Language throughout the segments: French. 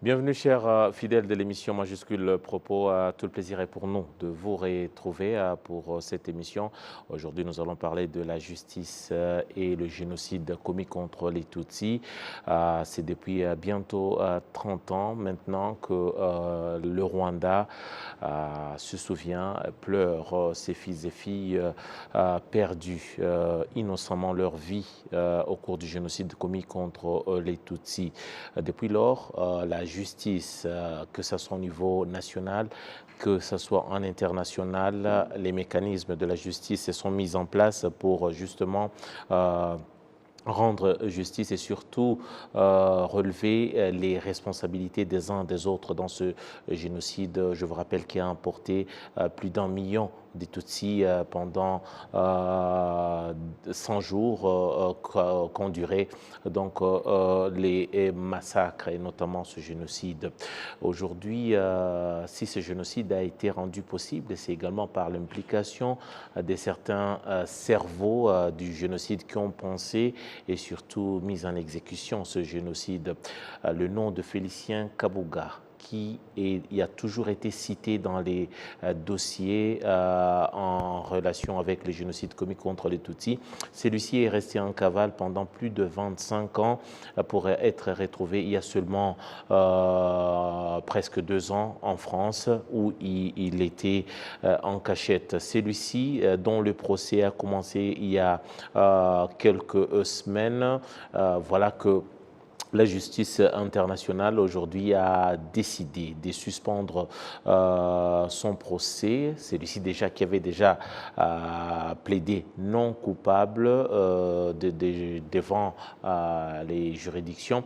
Bienvenue chers fidèles de l'émission Majuscule Propos. Tout le plaisir est pour nous de vous retrouver pour cette émission. Aujourd'hui, nous allons parler de la justice et le génocide commis contre les Tutsis. C'est depuis bientôt 30 ans maintenant que le Rwanda se souvient, pleure ses fils et filles perdus innocemment leur vie au cours du génocide commis contre les Tutsis. Depuis lors, la justice, que ce soit au niveau national, que ce soit en international, les mécanismes de la justice se sont mis en place pour justement rendre justice et surtout relever les responsabilités des uns des autres dans ce génocide. Je vous rappelle qu'il a emporté plus d'1 million des Tutsis pendant 100 jours qu'ont duré donc les massacres et notamment ce génocide. Aujourd'hui, si ce génocide a été rendu possible, c'est également par l'implication de certains cerveaux du génocide qui ont pensé et surtout mis en exécution ce génocide. Le nom de Félicien Kabuga, qui a toujours été cité dans les dossiers en relation avec les génocides commis contre les Tutsis. Celui-ci est resté en cavale pendant plus de 25 ans pour être retrouvé il y a seulement presque 2 ans en France où il était en cachette. Celui-ci, dont le procès a commencé il y a quelques semaines, voilà que la justice internationale aujourd'hui a décidé de suspendre son procès. Celui-ci déjà qui avait déjà plaidé non coupable devant les juridictions.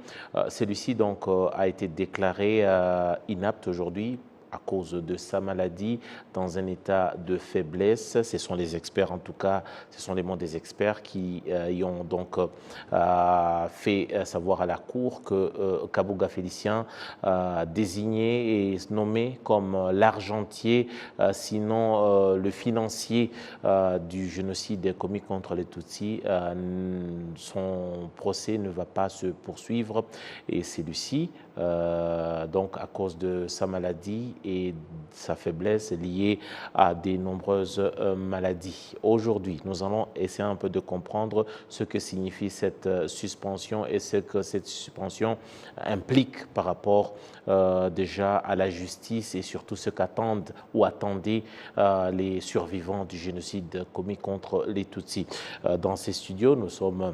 Celui-ci donc a été déclaré inapte aujourd'hui à cause de sa maladie, dans un état de faiblesse. Ce sont les experts, en tout cas, ce sont les mots des experts qui y ont donc fait savoir à la Cour que Kabuga Félicien, désigné et nommé comme l'argentier, sinon le financier du génocide commis contre les Tutsis, son procès ne va pas se poursuivre et celui-ci, donc à cause de sa maladie et sa faiblesse liée à de nombreuses maladies. Aujourd'hui, nous allons essayer un peu de comprendre ce que signifie cette suspension et ce que cette suspension implique par rapport déjà à la justice et surtout ce qu'attendent ou attendaient les survivants du génocide commis contre les Tutsis. Dans ces studios, nous sommes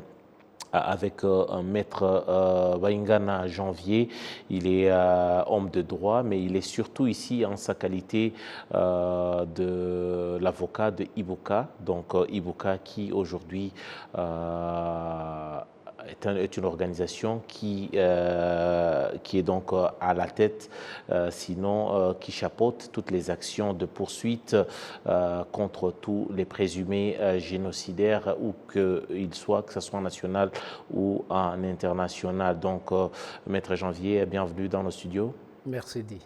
avec un maître Waingana Janvier. Il est homme de droit, mais il est surtout ici en sa qualité de l'avocat de Ibuka. Donc Ibuka qui aujourd'hui est une organisation qui est donc à la tête, sinon qui chapeaute toutes les actions de poursuite contre tous les présumés génocidaires, où qu'ils soient, que ce soit en national ou en international. Donc, Maître Janvier, bienvenue dans nos studios. Merci, Di.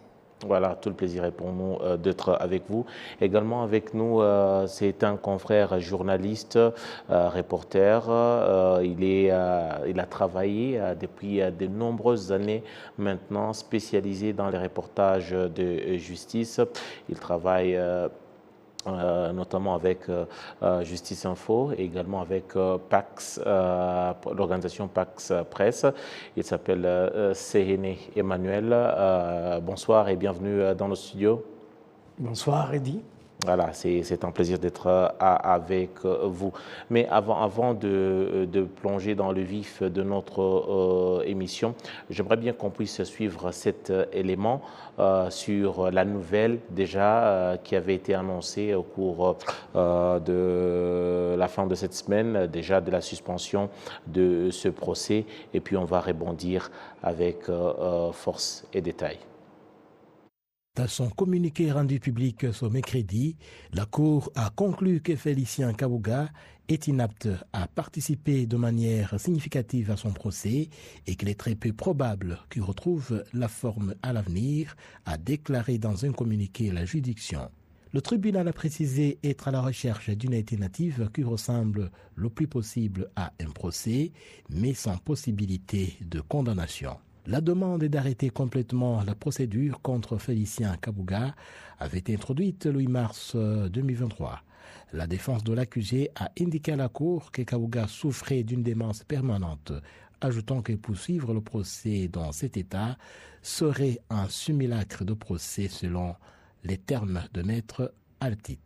Voilà, tout le plaisir est pour nous d'être avec vous. Également avec nous, c'est un confrère journaliste, reporter. Il a travaillé depuis de nombreuses années maintenant, spécialisé dans les reportages de justice. Il travaille notamment avec Justice Info et également avec Pax, l'organisation Pax Presse. Il s'appelle Sehene Emmanuel. Bonsoir et bienvenue dans nos studios. Bonsoir, Eddy. Voilà, c'est un plaisir d'être avec vous. Mais avant de plonger dans le vif de notre émission, j'aimerais bien qu'on puisse suivre cet élément sur la nouvelle déjà qui avait été annoncée au cours de la fin de cette semaine, déjà de la suspension de ce procès. Et puis on va rebondir avec force et détail. Dans son communiqué rendu public ce mercredi, la Cour a conclu que Félicien Kabuga est inapte à participer de manière significative à son procès et qu'il est très peu probable qu'il retrouve la forme à l'avenir, a déclaré dans un communiqué la juridiction. Le tribunal a précisé être à la recherche d'une alternative qui ressemble le plus possible à un procès, mais sans possibilité de condamnation. La demande d'arrêter complètement la procédure contre Félicien Kabuga avait été introduite le 8 mars 2023. La défense de l'accusé a indiqué à la Cour que Kabuga souffrait d'une démence permanente, ajoutant que poursuivre le procès dans cet état serait un simulacre de procès selon les termes de Maître Altit.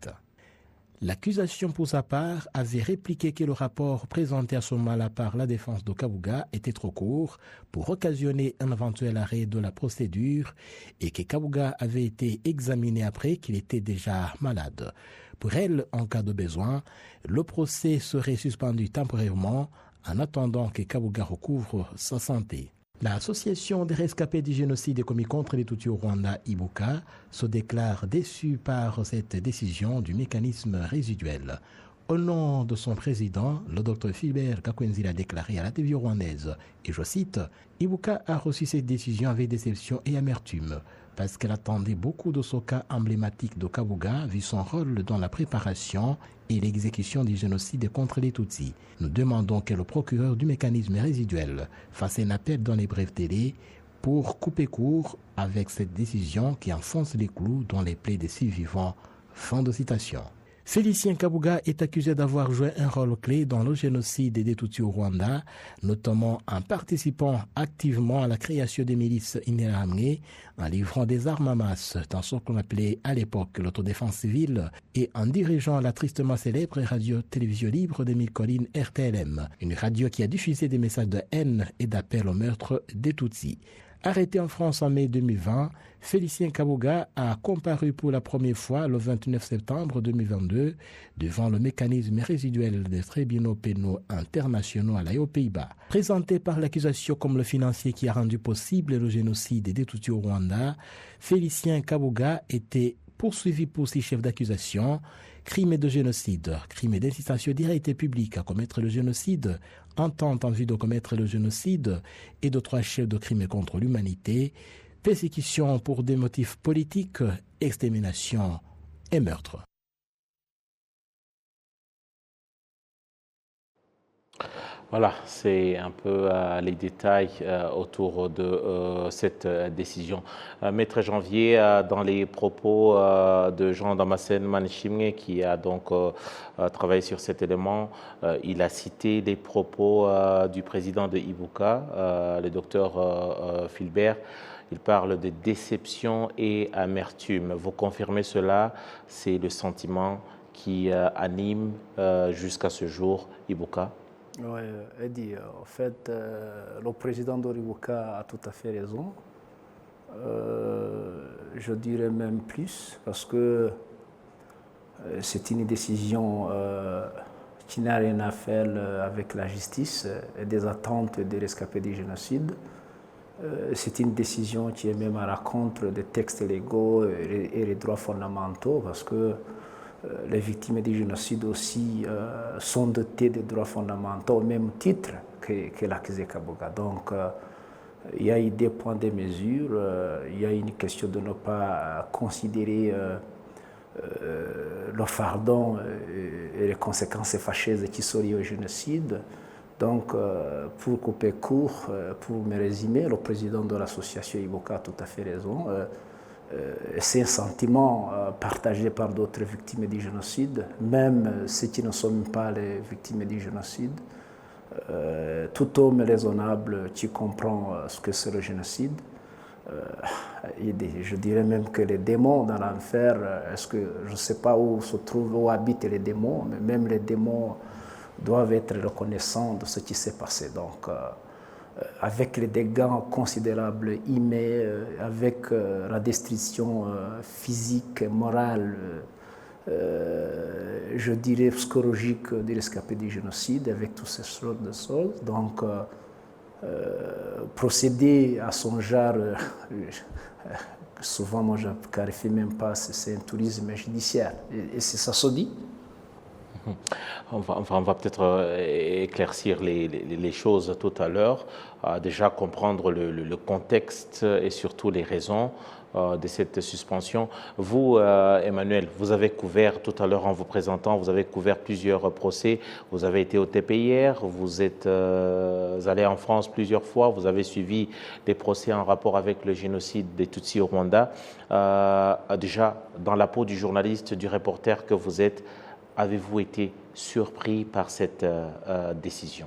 L'accusation, pour sa part, avait répliqué que le rapport présenté à ce moment-là par la défense de Kabuga était trop court pour occasionner un éventuel arrêt de la procédure et que Kabuga avait été examiné après qu'il était déjà malade. Pour elle, en cas de besoin, le procès serait suspendu temporairement en attendant que Kabuga recouvre sa santé. L'association des rescapés du génocide commis contre les Tutsis au Rwanda, Ibuka, se déclare déçue par cette décision du mécanisme résiduel. Au nom de son président, le Dr Philbert Gakwenzi l'a déclaré à la TV rwandaise, et je cite, « Ibuka a reçu cette décision avec déception et amertume, parce qu'elle attendait beaucoup de ce cas emblématique de Kabuga, vu son rôle dans la préparation et l'exécution du génocide contre les Tutsis. Nous demandons que le procureur du mécanisme résiduel fasse un appel dans les brefs délais pour couper court avec cette décision qui enfonce les clous dans les plaies des survivants. » Fin de citation. Félicien Kabuga est accusé d'avoir joué un rôle clé dans le génocide des Tutsis au Rwanda, notamment en participant activement à la création des milices Interahamwe, en livrant des armes à masse dans ce qu'on appelait à l'époque l'autodéfense civile et en dirigeant la tristement célèbre radio-télévision libre des Mille Collines RTLM, une radio qui a diffusé des messages de haine et d'appel au meurtre des Tutsis. Arrêté en France en mai 2020, Félicien Kabuga a comparu pour la première fois le 29 septembre 2022 devant le mécanisme résiduel des tribunaux pénaux internationaux à La Haye aux Pays-Bas. Présenté par l'accusation comme le financier qui a rendu possible le génocide des Tutsis au Rwanda, Félicien Kabuga était poursuivi pour 6 chefs d'accusation, crimes de génocide, crimes d'incitation directe et publique à commettre le génocide, entente en vue de commettre le génocide et de 3 chefs de crimes contre l'humanité, persécution pour des motifs politiques, extermination et meurtre. Voilà, c'est un peu les détails autour de cette décision. Maître Janvier, dans les propos de Jean Damascène Manishimwe, qui a donc travaillé sur cet élément, il a cité les propos du président de Ibuka, le docteur Philbert. Il parle de déception et amertume. Vous confirmez cela? C'est le sentiment qui anime jusqu'à ce jour Ibuka? Oui, Eddie, en fait, le président d'Ibuka a tout à fait raison. Je dirais même plus, parce que c'est une décision qui n'a rien à faire avec la justice et des attentes des rescapés du génocide. C'est une décision qui est même à la contre des textes légaux et les droits fondamentaux, parce que les victimes du génocide aussi sont dotées de droits fondamentaux au même titre que l'accusé Kabuga. Donc, il y a eu des points de mesure, il y a une question de ne pas considérer le fardeau et les conséquences fâcheuses qui sont liées au génocide. Donc, pour couper court, pour me résumer, le président de l'association Ibuka a tout à fait raison. C'est un sentiment partagé par d'autres victimes du génocide, même ceux qui ne sont pas les victimes du génocide. Tout homme raisonnable qui comprend ce que c'est le génocide. Je dirais même que les démons dans l'enfer, je ne sais pas où se trouvent, où habitent les démons, mais même les démons doivent être reconnaissants de ce qui s'est passé. Donc, avec les dégâts considérables humains, avec la destruction physique, morale, je dirais psychologique des rescapés du génocide, avec toutes ces sortes de choses. Donc, procéder à son genre, souvent moi je ne qualifie même pas, c'est un tourisme judiciaire. Et c'est ça se dit. On va peut-être éclaircir les choses tout à l'heure, déjà comprendre le contexte et surtout les raisons de cette suspension. Vous, Emmanuel, vous avez couvert tout à l'heure en vous présentant, vous avez couvert plusieurs procès, vous avez été au TPIR, vous êtes allé en France plusieurs fois, vous avez suivi des procès en rapport avec le génocide des Tutsis au Rwanda. Déjà, dans la peau du journaliste, du reporter que vous êtes, avez-vous été surpris par cette décision?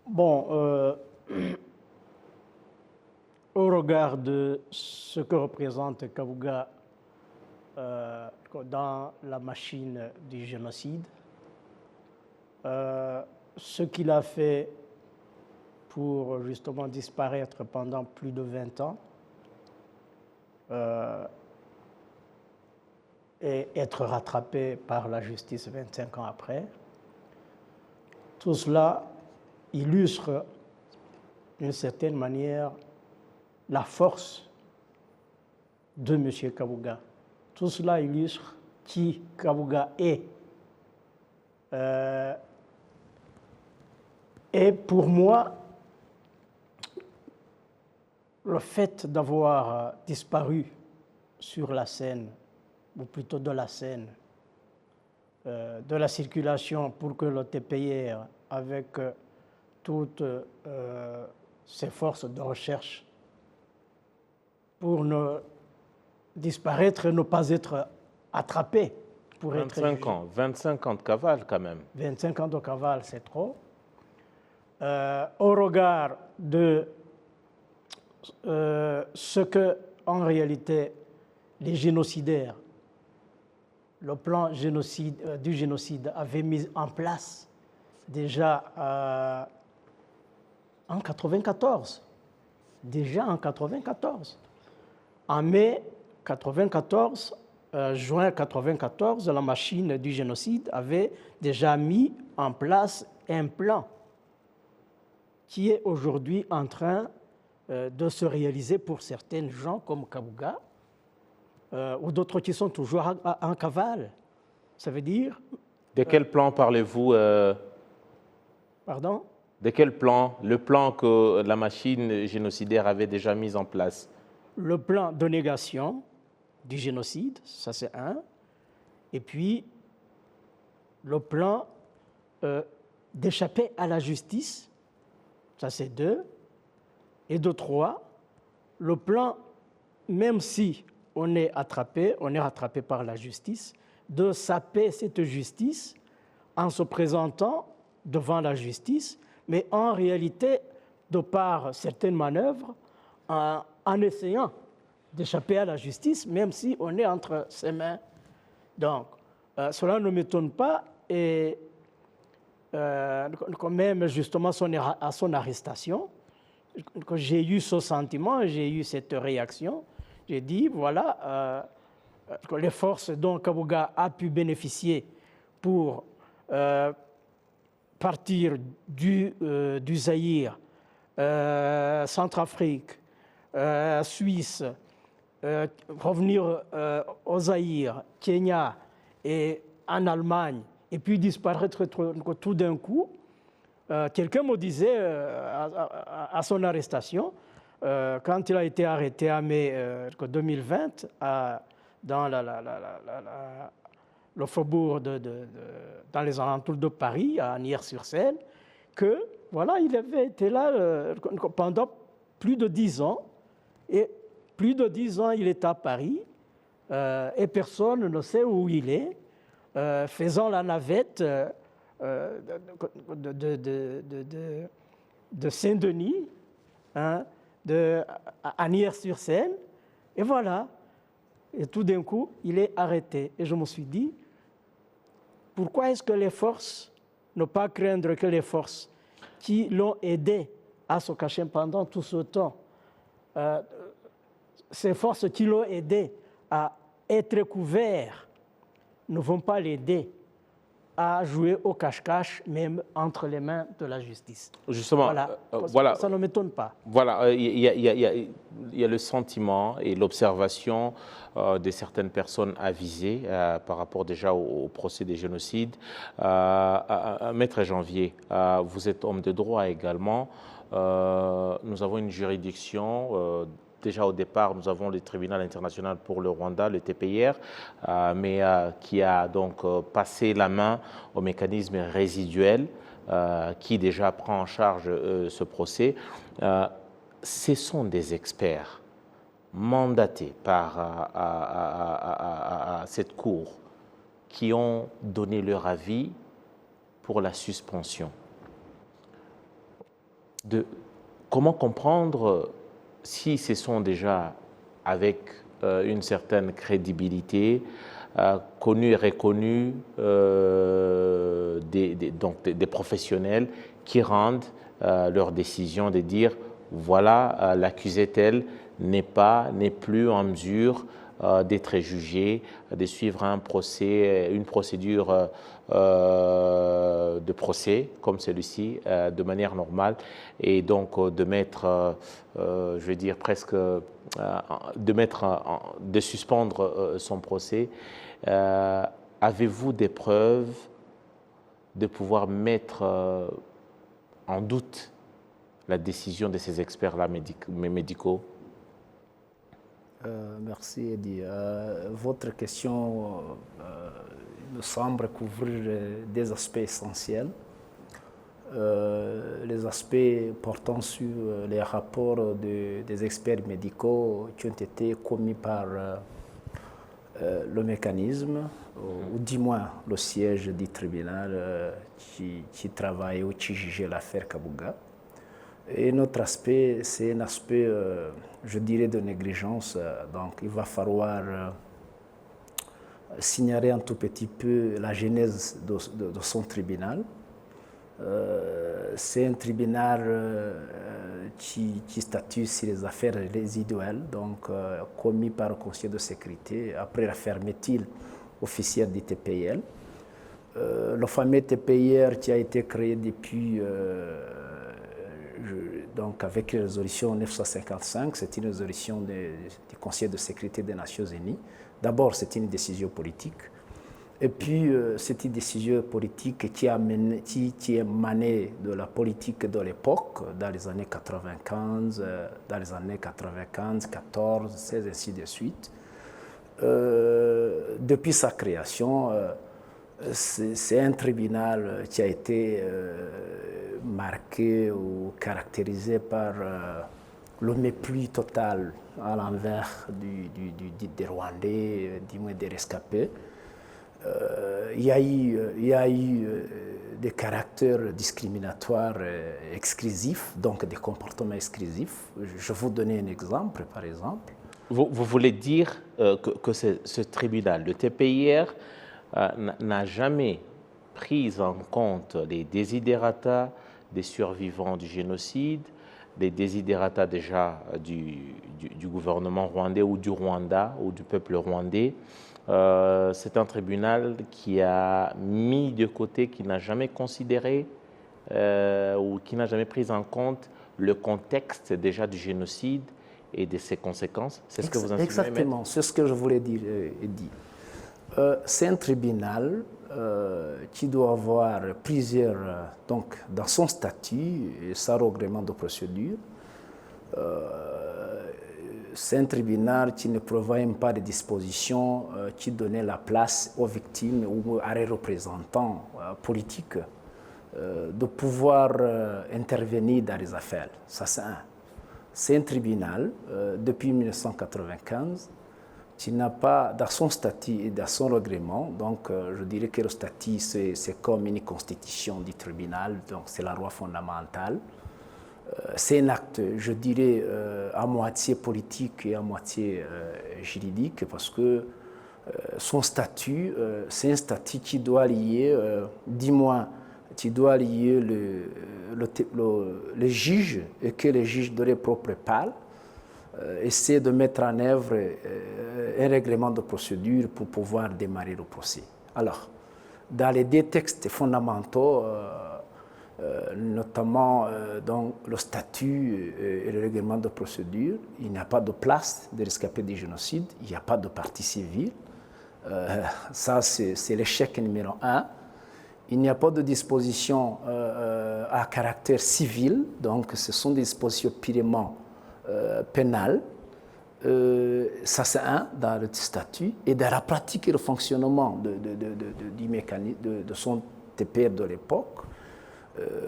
Bon, au regard de ce que représente Kabuga dans la machine du génocide, ce qu'il a fait pour justement disparaître pendant plus de 20 ans et être rattrapé par la justice 25 ans après, tout cela illustre d'une certaine manière la force de M. Kabuga. Tout cela illustre qui Kabuga est. Et pour moi, le fait d'avoir disparu sur la scène, ou plutôt de la scène, de la circulation pour que le TPIR, avec toutes ses forces de recherche, pour ne disparaître et ne pas être attrapé. Pour 25 ans, 25 ans de cavale quand même. 25 ans de cavale, c'est trop. Au regard de ce que, en réalité, les génocidaires, le plan du génocide avait mis en place déjà en 1994. Déjà en 1994. En mai 1994, juin 1994, la machine du génocide avait déjà mis en place un plan qui est aujourd'hui en train de se réaliser pour certains gens comme Kabuga ou d'autres qui sont toujours en cavale. Ça veut dire... De quel plan parlez-vous Pardon? De quel plan? Le plan que la machine génocidaire avait déjà mis en place? Le plan de négation du génocide, ça c'est un. Et puis, le plan d'échapper à la justice, ça c'est deux. Et de trois, le plan, même si on est rattrapé par la justice, de saper cette justice en se présentant devant la justice, mais en réalité, de par certaines manœuvres, en essayant d'échapper à la justice, même si on est entre ses mains. Donc, cela ne m'étonne pas, et quand même justement à son arrestation, quand j'ai eu ce sentiment, j'ai eu cette réaction, j'ai dit, voilà, que les forces dont Kabuga a pu bénéficier pour partir du Zaïre, Centrafrique, Suisse, revenir au Zaïre, Kenya et en Allemagne, et puis disparaître tout d'un coup. Quelqu'un me disait à son arrestation, quand il a été arrêté en mai 2020 dans le faubourg, dans les alentours de Paris, à Nières-sur-Seine, que voilà, il avait été là pendant plus de 10 ans, et plus de 10 ans il est à Paris, et personne ne sait où il est, faisant la navette de Saint-Denis, hein, à Nières-sur-Seine, et voilà. Et tout d'un coup, il est arrêté. Et je me suis dit, pourquoi est-ce que les forces, ne pas craindre que les forces qui l'ont aidé à se cacher pendant tout ce temps, ces forces qui l'ont aidé à être couvert, ne vont pas l'aider à jouer au cache-cache, même entre les mains de la justice. Justement, voilà. Ça ne m'étonne pas. Voilà, il y a le sentiment et l'observation de certaines personnes avisées par rapport déjà au procès des génocides. Maître Janvier, vous êtes homme de droit également. Nous avons une juridiction. Déjà au départ, nous avons le tribunal international pour le Rwanda, le TPIR, mais qui a donc passé la main au mécanisme résiduel qui déjà prend en charge ce procès. Ce sont des experts mandatés par cette cour qui ont donné leur avis pour la suspension. Comment comprendre si ce sont déjà avec une certaine crédibilité, connus et reconnus des professionnels qui rendent leur décision de dire voilà, l'accusé tel n'est plus en mesure d'être jugé, de suivre un procès, une procédure de procès comme celui-ci de manière normale et donc de mettre, je vais dire presque, de suspendre son procès. Avez-vous des preuves de pouvoir mettre en doute la décision de ces experts-là médicaux? Merci Eddy. Votre question me semble couvrir des aspects essentiels. Les aspects portant sur les rapports des experts médicaux qui ont été commis par le mécanisme, ou du moins le siège du tribunal qui travaille ou qui jugeait l'affaire Kabuga. Et notre aspect, c'est un aspect, je dirais, de négligence. Donc, il va falloir signaler un tout petit peu la genèse de son tribunal. C'est un tribunal qui statue sur les affaires résiduelles, donc commis par le Conseil de sécurité après la fermeture officielle du TPIL. Le fameux TPIR qui a été créé depuis donc avec la résolution 955, c'est une résolution du Conseil de sécurité des Nations Unies. D'abord, c'est une décision politique. Et puis, c'est une décision politique qui est émanée de la politique de l'époque, dans les années 95, 14, 16, ainsi de suite. Depuis sa création, c'est un tribunal qui a été marqué ou caractérisé par le mépris total à l'envers des Rwandais, du moins des rescapés. Il y a eu des caractères discriminatoires exclusifs, donc des comportements exclusifs. Je vais vous donner un exemple, par exemple. Vous voulez dire que ce tribunal, le TPIR, n'a jamais pris en compte les desiderata des survivants du génocide, les desiderata déjà du gouvernement rwandais ou du Rwanda ou du peuple rwandais. C'est un tribunal qui a mis de côté, qui n'a jamais considéré ou qui n'a jamais pris en compte le contexte déjà du génocide et de ses conséquences. C'est ce que vous insinuez? Exactement, c'est ce que je voulais dire, Eddy. C'est un tribunal qui doit avoir plusieurs, donc dans son statut et son règlement de procédure, c'est un tribunal qui ne prévoit même pas de dispositions qui donnaient la place aux victimes ou à les représentants politiques de pouvoir intervenir dans les affaires. Ça, c'est un tribunal depuis 1995 qui n'a pas, dans son statut et dans son règlement, donc je dirais que le statut c'est comme une constitution du tribunal, donc c'est la loi fondamentale. C'est un acte, je dirais, à moitié politique et à moitié juridique, parce que son statut, c'est un statut qui doit lier, dis-moi, qui doit lier le juge et que le juge de leur propre parle, essaie de mettre en œuvre un règlement de procédure pour pouvoir démarrer le procès. Alors, dans les deux textes fondamentaux, notamment dans le statut et le règlement de procédure, il n'y a pas de place des rescapés du génocide, il n'y a pas de partie civile. Ça, c'est l'échec numéro 1. Il n'y a pas de disposition à caractère civil, donc ce sont des dispositions purement pénales. Ça, c'est un dans le statut. Et dans la pratique et le fonctionnement du mécanisme, de son TPR de l'époque,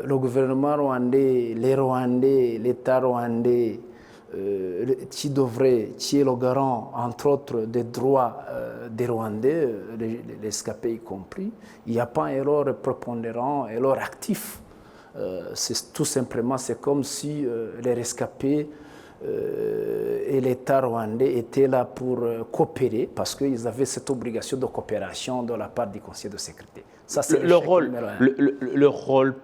le gouvernement rwandais, les Rwandais, l'État rwandais, qui est le garant, entre autres, des droits des Rwandais, les rescapés y compris, il n'y a pas un rôle prépondérant, un rôle actif. Tout simplement, c'est comme si les rescapés et l'État rwandais étaient là pour coopérer, parce qu'ils avaient cette obligation de coopération de la part du Conseil de sécurité. Ça, c'est le rôle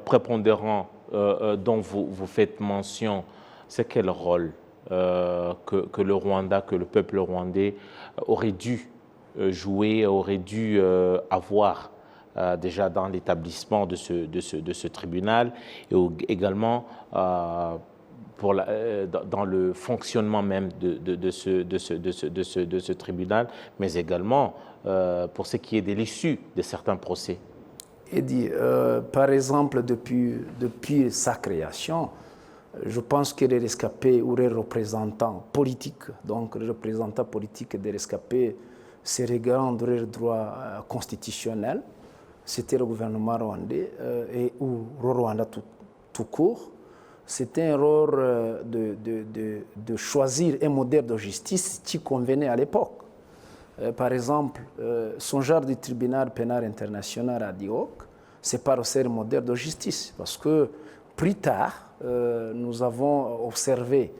prépondérant dont vous faites mention, c'est quel rôle que le Rwanda, que le peuple rwandais aurait dû jouer, aurait dû avoir déjà dans l'établissement de ce tribunal et également dans le fonctionnement même de ce tribunal, mais également pour ce qui est de l'issue de certains procès? Et par exemple, depuis sa création, je pense que les rescapés ou les représentants politiques, donc les représentants politiques des rescapés, se regardant de leurs droits constitutionnels. C'était le gouvernement rwandais ou le Rwanda tout court. C'était un rôle de choisir un modèle de justice qui convenait à l'époque. Par exemple, son genre du tribunal pénal international à Diok, c'est pas aussi un modèle de justice, parce que plus tard, nous avons observé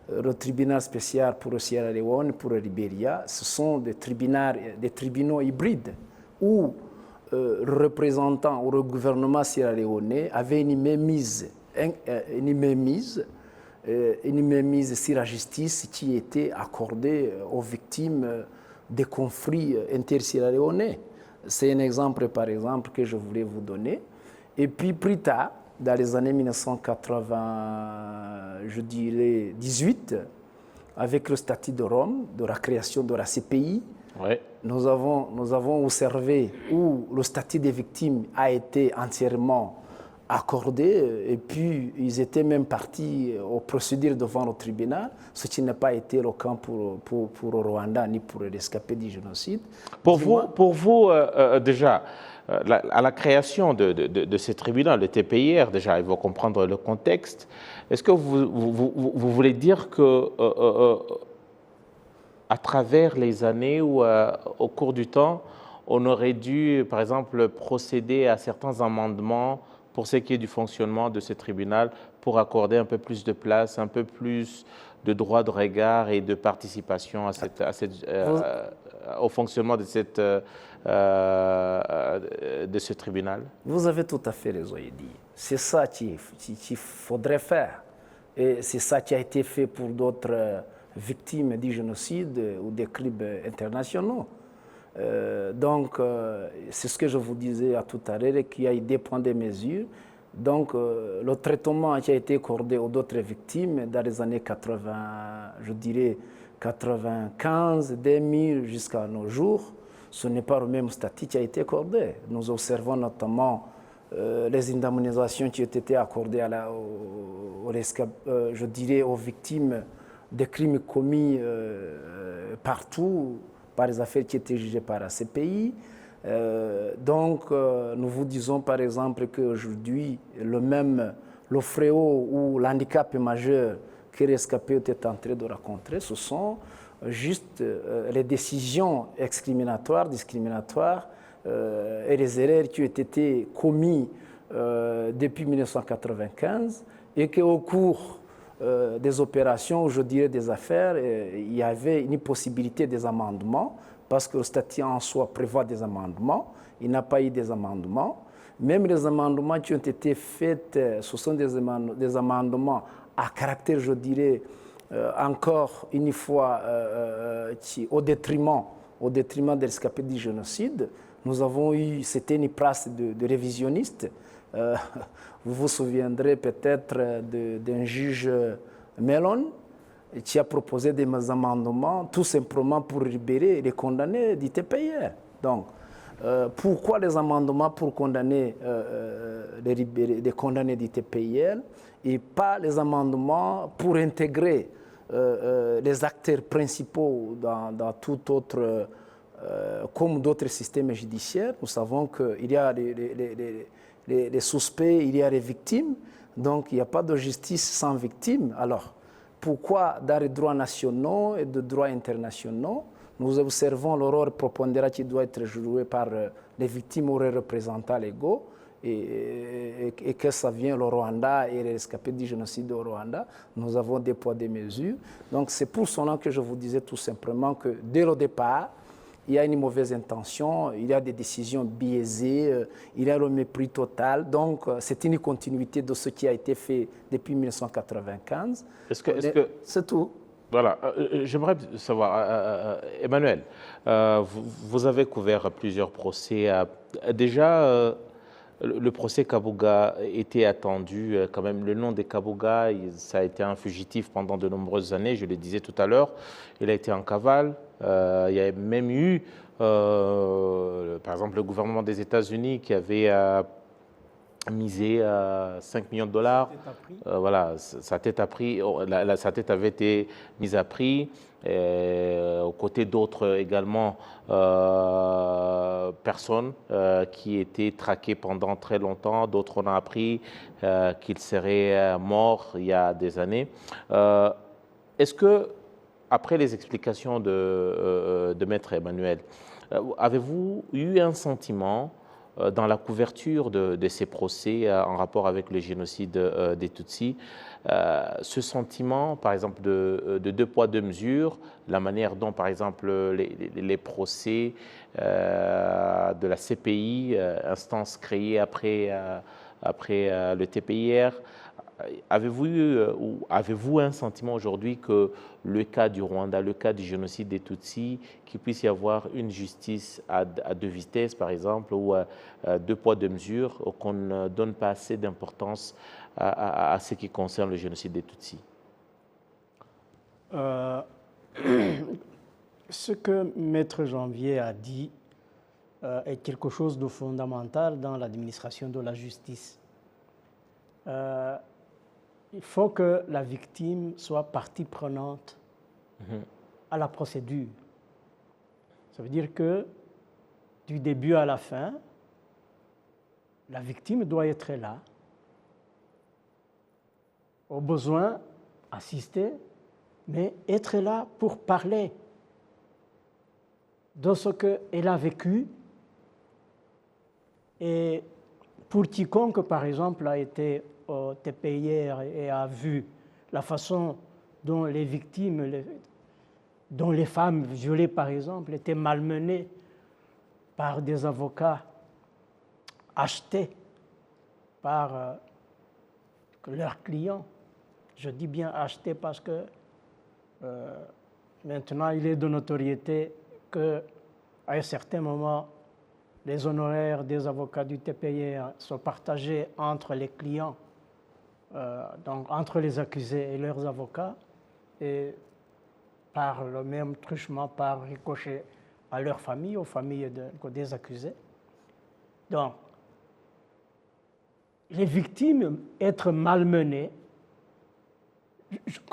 le tribunal spécial pour le Sierra Leone, pour le Libéria. Ce sont des tribunaux hybrides où le représentant ou le gouvernement sierra-léonais avait une mainmise sur la justice qui était accordée aux victimes des conflits inter-sierra-léonais. C'est un exemple, par exemple, que je voulais vous donner. Et puis plus tard, dans les années 1980, je dirais 18, avec le statut de Rome, de la création de la CPI, ouais. Nous avons observé où le statut des victimes a été entièrement accordé et puis ils étaient même partis aux procédures devant le tribunal, ce qui n'a pas été le cas pour le Rwanda ni pour les rescapés du génocide. Pour vous déjà, à la création de ce tribunal, le TPIR, déjà, il faut comprendre le contexte. Est-ce que vous voulez dire que à travers les années ou au cours du temps, on aurait dû, par exemple, procéder à certains amendements pour ce qui est du fonctionnement de ce tribunal, pour accorder un peu plus de place, un peu plus de droit de regard et de participation au fonctionnement de ce tribunal? Vous avez tout à fait raison, Eddy. C'est ça qu'il faudrait faire. Et c'est ça qui a été fait pour d'autres victimes du génocide ou des crimes internationaux. Donc, c'est ce que je vous disais tout à l'heure, qu'il y a eu des points de mesure. Donc, le traitement qui a été accordé aux autres victimes dans les années 80, je dirais 95, 2000 jusqu'à nos jours, ce n'est pas le même statut qui a été accordé. Nous observons notamment les indemnisations qui ont été accordées je dirais aux victimes des crimes commis partout par les affaires qui étaient jugées par la CPI. Donc, nous vous disons par exemple qu'aujourd'hui, le fléau ou l'handicap majeur que les rescapés étaient en train de rencontrer, ce sont juste les décisions discriminatoires et les erreurs qui ont été commises depuis 1995 et qu'au cours des opérations, je dirais des affaires, il y avait une possibilité des amendements parce que le statut en soi prévoit des amendements. Il n'a pas eu des amendements. Même les amendements qui ont été faits, ce sont des amendements à caractère, je dirais, encore une fois, au détriment des rescapés du génocide. Nous avons eu, c'était une praxe de révisionniste. Vous vous souviendrez peut-être d'un juge Mellon qui a proposé des amendements tout simplement pour libérer les condamnés du TPIR. Donc, pourquoi les amendements pour condamner les condamnés du TPIR et pas les amendements pour intégrer les acteurs principaux dans tout autre, comme d'autres systèmes judiciaires? Nous savons qu'il y a les suspects, il y a les victimes, donc il n'y a pas de justice sans victime. Alors, pourquoi dans les droits nationaux et de droits internationaux, nous observons le rôle prépondérant qui doit être joué par les victimes ou les représentants légaux et que ça vient le Rwanda et les rescapés du génocide au Rwanda? Nous avons des poids, des mesures. Donc c'est pour cela que je vous disais tout simplement que dès le départ, il y a une mauvaise intention, il y a des décisions biaisées, il y a le mépris total. Donc, c'est une continuité de ce qui a été fait depuis 1995. C'est tout. Voilà. J'aimerais savoir, Emmanuel, vous avez couvert plusieurs procès. Déjà, le procès Kabuga était attendu. Quand même, le nom de Kabuga, ça a été un fugitif pendant de nombreuses années, je le disais tout à l'heure. Il a été en cavale. Il y a même eu, par exemple, le gouvernement des États-Unis qui avait misé 5 millions de dollars. Voilà, sa tête a pris, sa tête avait été mise à prix. Aux côtés d'autres également personnes qui étaient traquées pendant très longtemps. D'autres on a appris qu'ils seraient morts il y a des années. Est-ce que, après les explications de Maître Emmanuel, avez-vous eu un sentiment dans la couverture de ces procès en rapport avec le génocide des Tutsis, ce sentiment, par exemple, de deux poids, deux mesures, la manière dont, par exemple, les procès de la CPI, instance créée après le TPIR, avez-vous un sentiment aujourd'hui que le cas du Rwanda, le cas du génocide des Tutsis, qu'il puisse y avoir une justice à deux vitesses, par exemple, ou deux poids, deux mesures, ou qu'on ne donne pas assez d'importance à ce qui concerne le génocide des Tutsis? Ce que Maître Janvier a dit est quelque chose de fondamental dans l'administration de la justice. Il faut que la victime soit partie prenante à la procédure. Ça veut dire que du début à la fin, la victime doit être là, au besoin assister, mais être là pour parler de ce qu'elle a vécu. Et pour quiconque, par exemple, a été au TPIR et a vu la façon dont les victimes, dont les femmes violées, par exemple, étaient malmenées par des avocats achetés par leurs clients. Je dis bien achetés parce que maintenant, il est de notoriété qu'à un certain moment, les honoraires des avocats du TPIR sont partagés entre les clients, donc entre les accusés et leurs avocats, et par le même truchement, par ricochet à leurs familles, aux familles des accusés. Donc, les victimes être malmenées,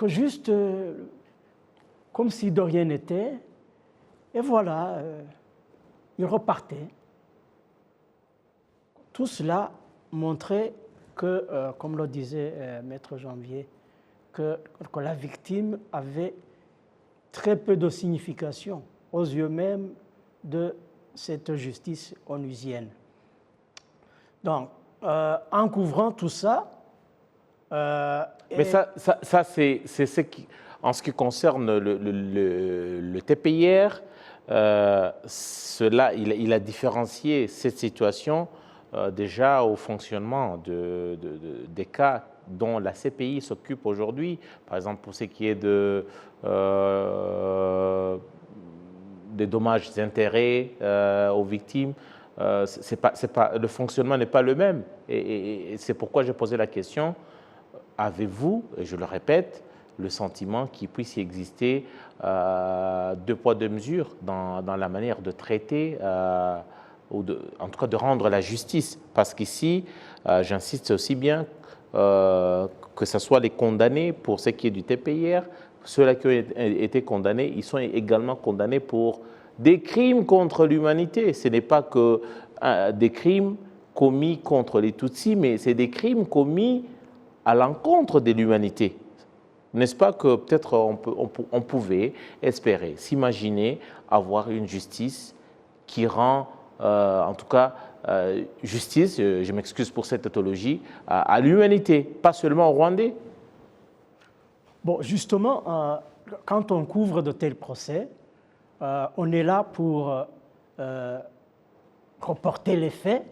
juste comme si de rien n'était, et voilà, ils repartaient. Tout cela montrait que, comme le disait Maître Janvier, que la victime avait très peu de signification aux yeux même de cette justice onusienne. Donc, en couvrant tout ça... Mais ça c'est ce qui, en ce qui concerne le TPIR, il a différencié cette situation déjà au fonctionnement des cas dont la CPI s'occupe aujourd'hui. Par exemple, pour ce qui est des dommages et intérêts aux victimes, le fonctionnement n'est pas le même. Et c'est pourquoi j'ai posé la question, avez-vous, et je le répète, le sentiment qu'il puisse y exister deux poids, deux mesures dans la manière de traiter ou en tout cas de rendre la justice? Parce qu'ici, j'insiste aussi bien que ce soit les condamnés pour ce qui est du TPIR, ceux-là qui ont été condamnés, ils sont également condamnés pour des crimes contre l'humanité. Ce n'est pas que des crimes commis contre les Tutsis, mais c'est des crimes commis à l'encontre de l'humanité. N'est-ce pas que peut-être on pouvait espérer, s'imaginer avoir une justice qui rend, en tout cas, justice, je m'excuse pour cette tautologie, à l'humanité, pas seulement aux Rwandais? Bon, justement, quand on couvre de tels procès, on est là pour reporter les faits,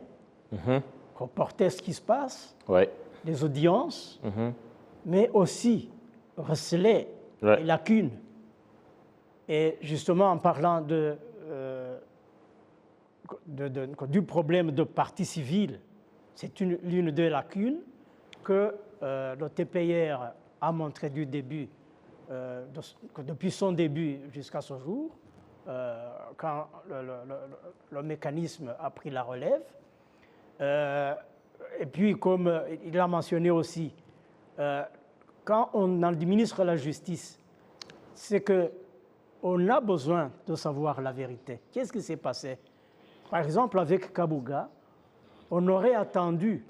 reporter ce qui se passe, ouais, les audiences, mais aussi receler les lacunes. Et justement, en parlant du problème de partie civile, c'est l'une des lacunes que le TPIR a montré du début, depuis son début jusqu'à ce jour, quand le mécanisme a pris la relève. Et puis, comme il l'a mentionné aussi, quand on administre la justice, c'est qu'on a besoin de savoir la vérité. Qu'est-ce qui s'est passé? Par exemple, avec Kabuga, on aurait attendu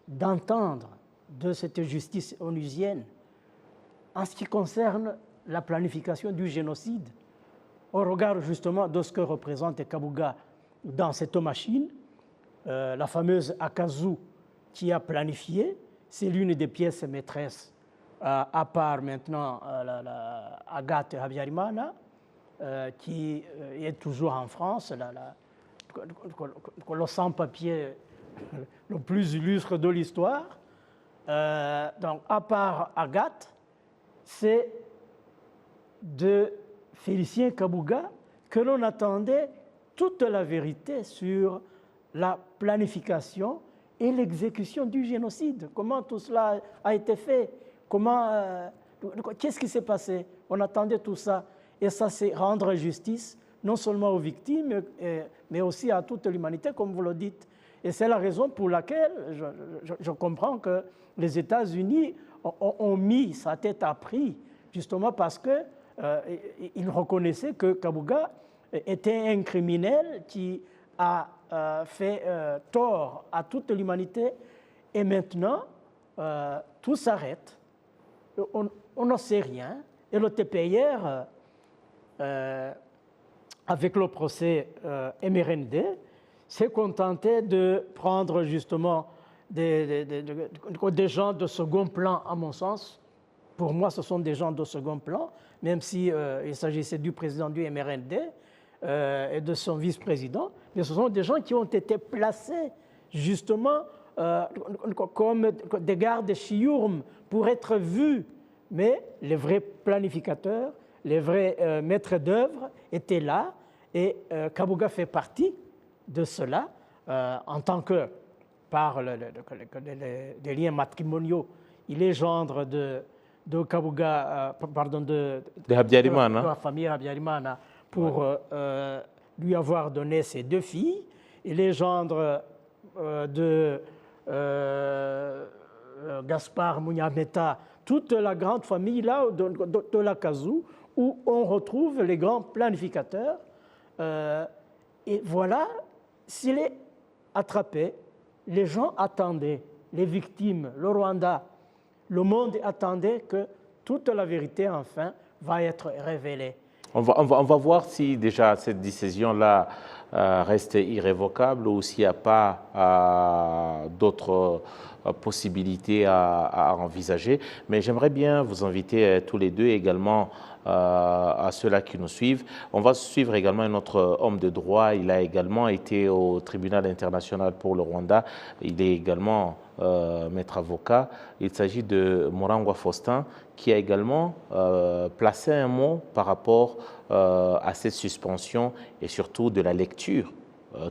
d'entendre de cette justice onusienne en ce qui concerne la planification du génocide, au regard justement de ce que représente Kabuga dans cette machine, la fameuse Akazu qui a planifié, c'est l'une des pièces maîtresses, à part maintenant Agathe Habyarimana, qui est toujours en France, le sans-papier le plus illustre de l'histoire. Donc, à part Agathe, c'est de Félicien Kabuga que l'on attendait toute la vérité sur la planification et l'exécution du génocide. Comment tout cela a été fait? Qu'est-ce qui s'est passé? On attendait tout ça. Et ça, c'est rendre justice non seulement aux victimes, mais aussi à toute l'humanité, comme vous le dites. Et c'est la raison pour laquelle je comprends que les États-Unis ont mis sa tête à prix, justement parce qu'ils reconnaissaient que Kabuga était un criminel qui a fait tort à toute l'humanité. Et maintenant, tout s'arrête. On ne sait rien. Et le TPIR, avec le procès MRND, s'est contenté de prendre justement des gens de second plan, à mon sens. Pour moi, ce sont des gens de second plan, même s'il s'agissait du président du MRND et de son vice-président, mais ce sont des gens qui ont été placés justement comme des gardes chiourmes pour être vus. Mais les vrais planificateurs, les vrais maîtres d'œuvre étaient là, et Kabuga fait partie de cela en tant que, par des liens matrimoniaux, il est gendre de Kabuga, de Habyarimana, de la famille Habyarimana, pour lui avoir donné ses deux filles. Il est gendre de Gaspard Munyameta, toute la grande famille là de l'Akazu, où on retrouve les grands planificateurs. Et voilà, s'il est attrapé, les gens attendaient, les victimes, le Rwanda, le monde attendait que toute la vérité, enfin, va être révélée. On va voir si déjà cette décision-là reste irrévocable ou s'il n'y a pas d'autres possibilités à envisager. Mais j'aimerais bien vous inviter tous les deux également à ceux-là qui nous suivent. On va suivre également un autre homme de droit. Il a également été au tribunal international pour le Rwanda. Il est également maître avocat. Il s'agit de Murangwa Faustin, qui a également placé un mot par rapport à cette suspension et surtout de la lecture